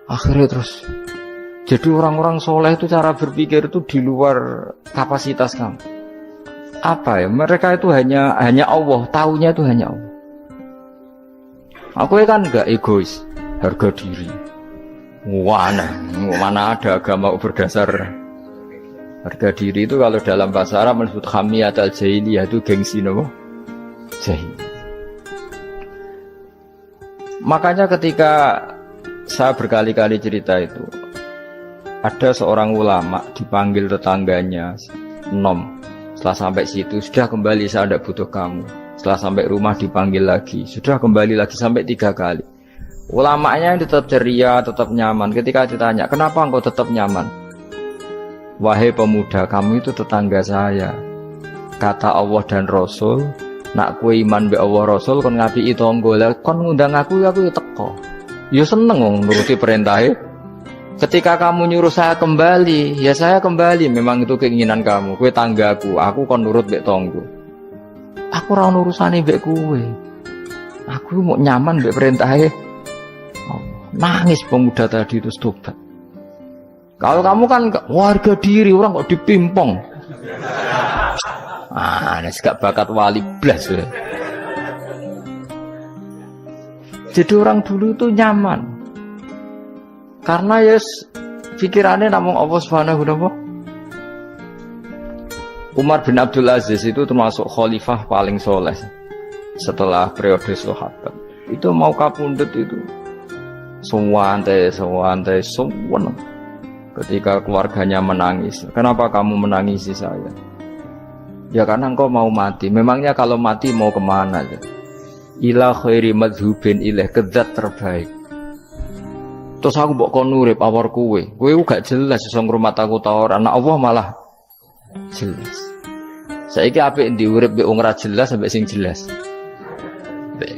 Akhirnya terus jadi orang-orang soleh itu cara berpikir itu di luar kapasitas kamu. Apa ya? Mereka itu hanya Allah, taunya itu hanya Allah. Aku kan enggak egois, harga diri. Mana ada agama berdasar harga diri itu kalau dalam bahasa Arab disebut hamiyat al-jahiliyah itu gengsi nopo jahil. Makanya ketika saya berkali-kali cerita itu, ada seorang ulama dipanggil tetangganya, nom. Setelah sampai situ, sudah kembali, saya tidak butuh kamu. Setelah sampai rumah dipanggil lagi, sudah kembali lagi sampai 3 kali. Ulamanya yang tetap ceria, tetap nyaman. Ketika ditanya, kenapa engkau tetap nyaman? Wahai pemuda, kamu itu tetangga saya. Kata Allah dan Rasul, nak kue iman be Allah Rasul, kon ngapi tonggo, kon ngundang aku ya teko. Ya seneng nuruti perintahnya. Ketika kamu nyuruh saya kembali, ya saya kembali. Memang itu keinginan kamu. Kue tanggaku, aku kon nurut be tonggo. Aku ora urusane mbek kowe. Aku mau nyaman mbek perintahe. Nangis pemuda tadi itu tobat. Kalau kamu kan warga diri, orang kok dipimpong. Ini gak bakat wali blas. Jadi orang dulu itu nyaman. Karena ya pikirannya namung Allah Subhanahu wa ta'ala. Umar bin Abdul Aziz itu termasuk khalifah paling soleh setelah periode sahabat. Itu mau kapundhut itu santai. Ketika keluarganya menangis, kenapa kamu menangisi saya? Ya karena engkau mau mati. Memangnya kalau mati mau kemana? Ila khairi madhubin ilaih, kedat terbaik. Terus aku mbok kon urip awar kowe gak jelas iso ngrumat aku ta ora. Anak Allah malah jelas. Saiki apik ndi urip mbek wong ora jelas sampai sing jelas.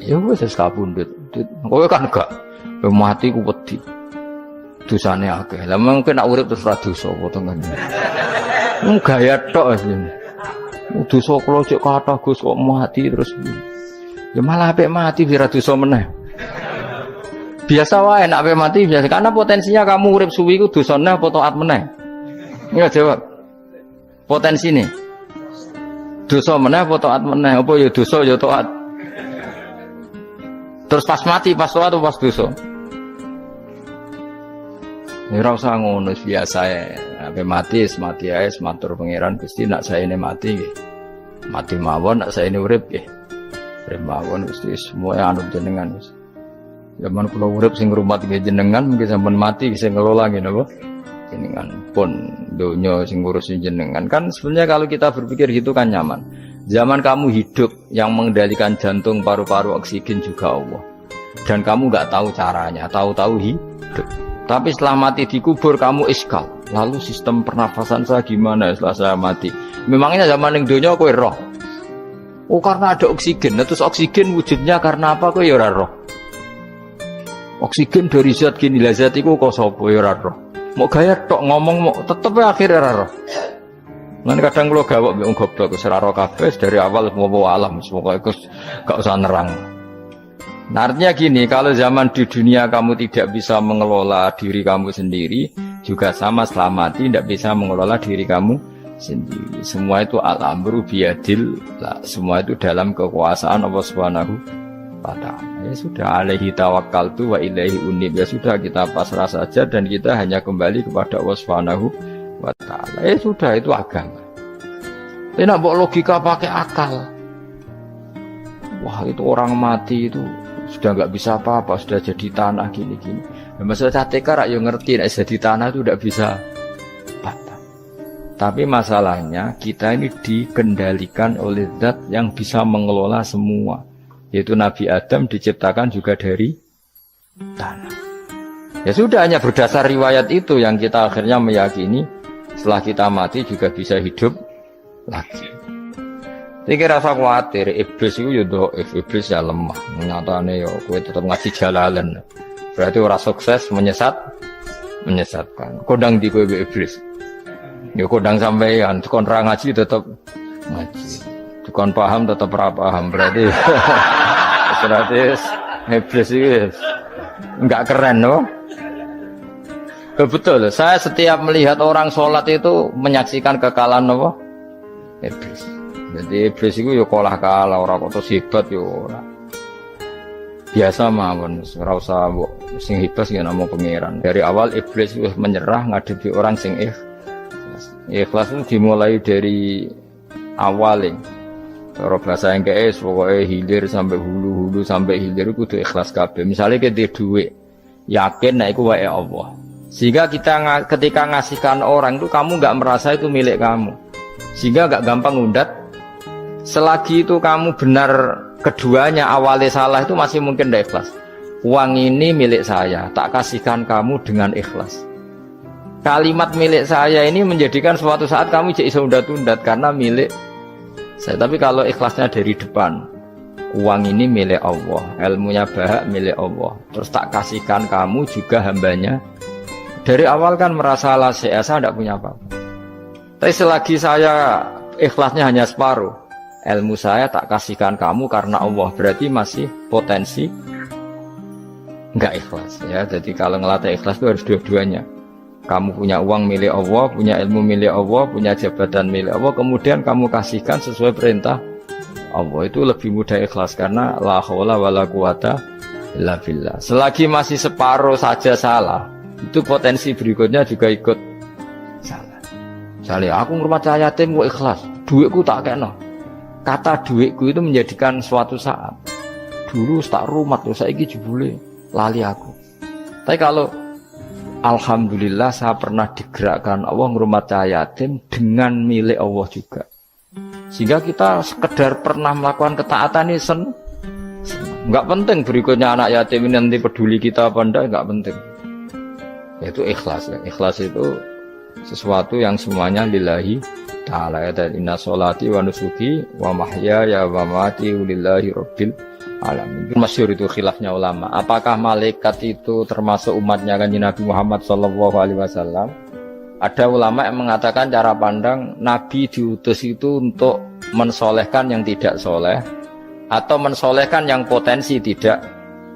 Ya wis kapundhut. Kowe kan gak mati ku wedi. Dosane akeh. Lah mungkin nek urip terus ra dosa apa to ngene. Gaya tok asline. Dosa kula cek kathah Gus kok mati terus. Ya malah apik mati ora dosa meneh. Biasa wae nek apik mati biasa karena potensinya kamu urip suwi ku dosane apa taat meneh. Ya jawab. Potensine. Dosa meneh apa taat meneh? Apa ya dosa ya taat. Terus pas mati pas taat atau pas dosa? Ora usah ngono biasa ya. Ape mati ae matur pangeran Gusti nak saene mati nggih. Mati mawon nak saene urip nggih. Urip mawon Gusti semua anut jenengan wis. Zaman kula urip sing ngrumat nggih jenengan mungkin sampean mati bisa ngelola nggih napa? Jenengan pun donya sing ngurusin jenengan. Kan sebenarnya kalau kita berpikir gitu kan nyaman. Zaman kamu hidup yang mengendalikan jantung, paru-paru, oksigen juga Allah. Dan kamu enggak tahu caranya, tahu-tahu hidup. Tapi setelah mati dikubur kamu iskal. Lalu sistem pernafasan saya gimana setelah saya mati? Memangnya zaman yang dunia kowe roh. Oh karena ada oksigen. Nah, terus oksigen wujudnya karena apa kowe ya ora roh. Oksigen dari zat gini lah zat iku kok sapa ya ora roh. Mau gaya tok ngomong mau tetep akhir ora roh. Lan kadang kula gawok mbek wong goblok wis ora roh kabeh dari awal mau alam semoga iku gak usah nerang. Nah, artinya gini, kalau zaman di dunia kamu tidak bisa mengelola diri kamu sendiri, juga sama setelah mati tidak bisa mengelola diri kamu sendiri. Semua itu al-amru biyadil, semua itu dalam kekuasaan Allah Subhanahu wa ta'ala. Ya sudah, alaihi tawakkaltu wa ilaihi unib. Ya sudah, kita pasrah saja dan kita hanya kembali kepada Allah Subhanahu wa ta'ala. Ya sudah, itu agama. Tidak bawa logika pakai akal. Wah, itu orang mati itu sudah nggak bisa apa-apa, sudah jadi tanah gini-gini. Ya, masalah catekar yang ngerti, nek jadi tanah itu tidak bisa apa. Tapi masalahnya kita ini dikendalikan oleh zat yang bisa mengelola semua. Yaitu Nabi Adam diciptakan juga dari tanah. Ya sudah, hanya berdasar riwayat itu yang kita akhirnya meyakini setelah kita mati juga bisa hidup lagi. Iki rasa khawatir, iblis itu ya dhaif, iblis ya lemah. Nyatane ya kowe tetep ngaji jalalan. Berarti ora sukses menyesatkan. Kodang di kowe iblis. Ya kodang sampean, kon ra ngaji tetep ngaji. Kon paham tetep ora paham. Berarti iblis iki enggak keren no. Betul, saya setiap melihat orang sholat itu menyaksikan kekalahan apa? Iblis. Jadi iblis itu ya kalah orang kok hebat ya ora. Biasa mawon, ora usah mbok sing hebat ya nama pangeran. Dari awal iblis wis menyerah ngadepi orang sing ikhlas. Ikhlas itu dimulai dari awal. Cara bahasa Inggris pokoknya hilir sampai hulu sampai hilir itu kudu ikhlas kabeh. Misalnya kita duit, yakin nek iku wae Allah. Sehingga kita ketika ngasihkan orang itu kamu nggak merasa itu milik kamu, sehingga nggak gampang undat. Selagi itu kamu benar keduanya awalnya salah itu masih mungkin tidak ikhlas. Uang ini milik saya, tak kasihkan kamu dengan ikhlas. Kalimat milik saya ini menjadikan suatu saat kamu jadi undat-undat karena milik saya. Tapi kalau ikhlasnya dari depan, uang ini milik Allah, ilmunya bahak milik Allah, terus tak kasihkan kamu juga hambanya. Dari awal kan merasa saya tidak punya apa-apa. Tapi selagi saya ikhlasnya hanya separuh, ilmu saya tak kasihkan kamu karena Allah, berarti masih potensi enggak ikhlas ya. Jadi kalau ngelatih ikhlas itu harus dua-duanya. Kamu punya uang milik Allah, punya ilmu milik Allah, punya jabatan milik Allah, kemudian kamu kasihkan sesuai perintah Allah, itu lebih mudah ikhlas karena la haula wala quwata illa billah. Selagi masih separuh saja salah, itu potensi berikutnya juga ikut salah. Misalnya aku ngurmat yatim kok ikhlas, duitku tak kena. Kata duitku itu menjadikan suatu saat dulu tak rumat tuh saiki jebule lali aku. Tapi kalau alhamdulillah saya pernah digerakkan Allah ngurmat yatim dengan milik Allah juga. Sehingga kita sekedar pernah melakukan ketaatan ini enggak penting berikutnya anak yatim ini nanti peduli kita apa enggak penting. Yaitu ikhlas ya. Ikhlas itu sesuatu yang semuanya lillahi ta'ala ya. Dan inna sholati wa nusuki wa mahyaya wa mamati lillahi rabbil alamin. Masyhur itu khilafnya ulama. Apakah malaikat itu termasuk umatnya Kanjeng Nabi Muhammad sallallahu alaihi wasallam? Ada ulama yang mengatakan cara pandang Nabi diutus itu untuk mensolehkan yang tidak soleh atau mensolehkan yang potensi tidak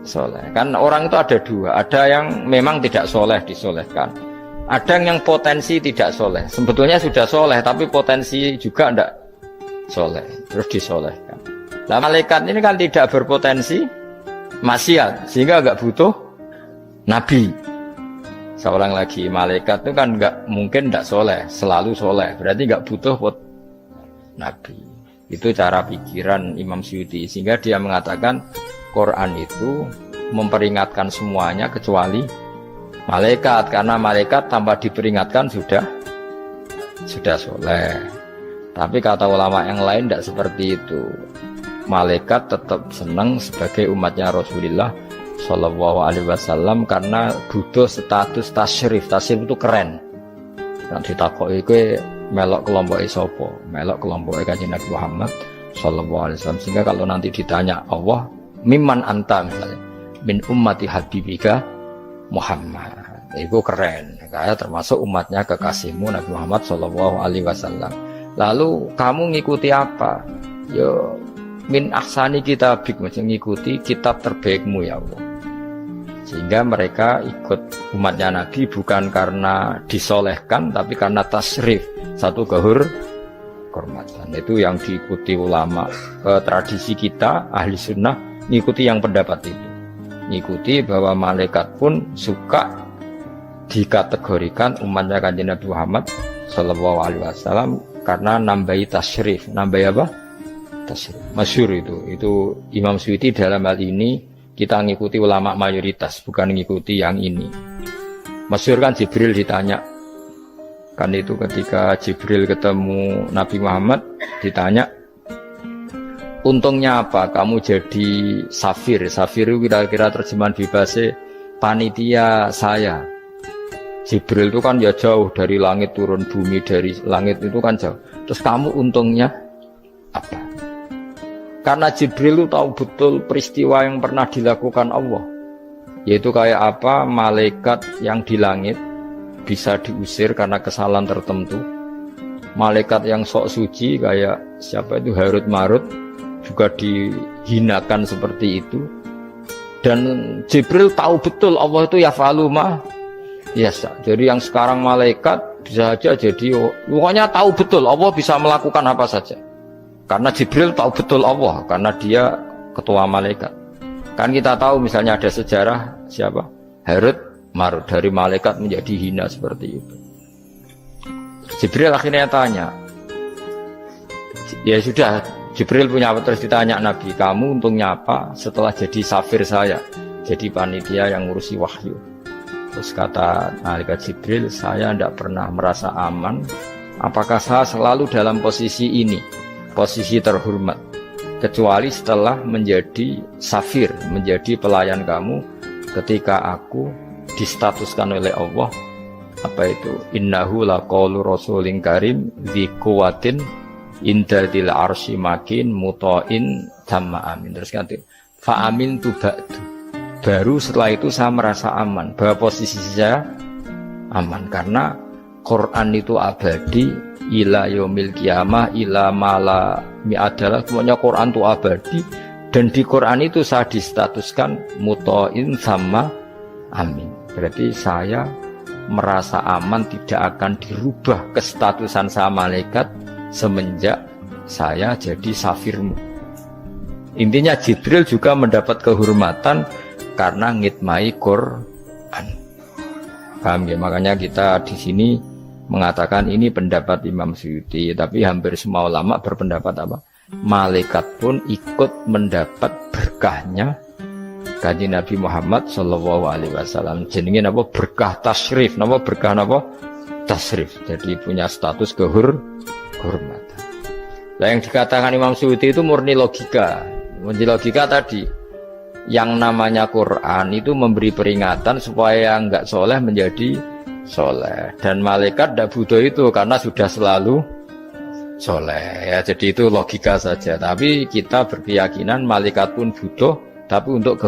soleh. Kan orang itu ada dua, ada yang memang tidak soleh disolehkan, ada yang potensi tidak soleh, sebetulnya sudah soleh tapi potensi juga tidak soleh terus disolehkan. Nah malaikat ini kan tidak berpotensi maksiat sehingga nggak butuh nabi. Seorang lagi malaikat itu kan nggak mungkin tidak soleh, selalu soleh, berarti nggak butuh nabi. Itu cara pikiran Imam Suyuti, sehingga dia mengatakan Quran itu memperingatkan semuanya kecuali malaikat, karena malaikat tanpa diperingatkan sudah soleh. Tapi kata ulama yang lain tidak seperti itu. Malaikat tetap senang sebagai umatnya Rasulullah Shallallahu Alaihi Wasallam karena butuh status tasyrif. Tasyrif itu keren. Nanti ditakoki kowe melok kelompok sopo, melok kelompok Kanjeng Nabi Muhammad Shallallahu Alaihi Wasallam. Sehingga kalau nanti ditanya Allah, mimman anta misalnya, min ummati habibika Muhammad, itu keren. Kayak termasuk umatnya kekasihmu Nabi Muhammad Shallallahu Alaihi Wasallam. Lalu kamu ngikuti apa? Yo min ahsani kitabik, macam ngikuti kitab terbaikmu ya Allah. Sehingga mereka ikut umatnya Nabi bukan karena disolehkan, tapi karena tasrif, satu kehormatan. Itu yang diikuti ulama. Tradisi kita ahli sunnah ngikuti yang pendapat itu, ngikuti bahwa malaikat pun suka dikategorikan umatnya Kanjeng Nabi Muhammad Sallallahu Alaihi Wasallam karena nambahi tasrif. Nambahi apa? Tasrif. Masyhur itu Imam Suyuti dalam hal ini. Kita ngikuti ulama mayoritas, bukan ngikuti yang ini. Masyhur kan Jibril ditanya, kan itu ketika Jibril ketemu Nabi Muhammad ditanya, untungnya apa kamu jadi safir? Safir itu kira-kira terjemahan bebasnya panitia saya. Jibril itu kan ya jauh dari langit turun bumi, dari langit itu kan jauh. Terus kamu untungnya apa? Karena Jibril itu tahu betul peristiwa yang pernah dilakukan Allah. Yaitu kayak apa malaikat yang di langit bisa diusir karena kesalahan tertentu. Malaikat yang sok suci kayak siapa itu Harut Marut juga dihinakan seperti itu. Dan Jibril tahu betul Allah itu yaf'alu ma biasa. Jadi yang sekarang malaikat bisa saja jadi pokoknya tahu betul Allah bisa melakukan apa saja. Karena Jibril tahu betul Allah karena dia ketua malaikat. Kan kita tahu misalnya ada sejarah siapa? Harut Marut dari malaikat menjadi hina seperti itu. Jibril akhirnya tanya. Ya sudah, Jibril punya apa terus ditanya Nabi, kamu untungnya apa setelah jadi safir saya? Jadi panitia yang ngurusi wahyu. Terus kata malaikat Jibril, saya tidak pernah merasa aman. Apakah saya selalu dalam posisi ini, posisi terhormat, kecuali setelah menjadi safir, menjadi pelayan kamu, ketika aku distatuskan oleh Allah, apa itu? Innahu laqaulu rasulin karim dzi quwwatin indadil arsy makin mutain sama amin. Terus ganti fa amin tu ba'du. Baru setelah itu saya merasa aman, bahwa posisi saya aman karena Quran itu abadi ila yaumil qiyamah ila mala mi'adalah. Semuanya Quran itu abadi dan di Quran itu saya distatuskan mutain sama amin. Berarti saya merasa aman, tidak akan dirubah kestatusan saya malaikat semenjak saya jadi safirmu. Intinya Jibril juga mendapat kehormatan karena ngitmai Quran. Paham ya? Makanya kita di sini mengatakan ini pendapat Imam Suyuti, tapi hampir semua ulama berpendapat apa? Malaikat pun ikut mendapat berkahnya Kanjeng Nabi Muhammad sallallahu alaihi wasallam. Jenenge napa? Berkah tasyrif. Napa berkah napa? Tasyrif. Jadi punya status kehormatan. Nah, yang dikatakan Imam Suyuti itu murni logika. Murni logika tadi. Yang namanya Quran itu memberi peringatan supaya enggak soleh menjadi soleh. Dan malaikat tidak butuh itu karena sudah selalu soleh. Ya, jadi itu logika saja. Tapi kita berkeyakinan malaikat pun butuh, tapi untuk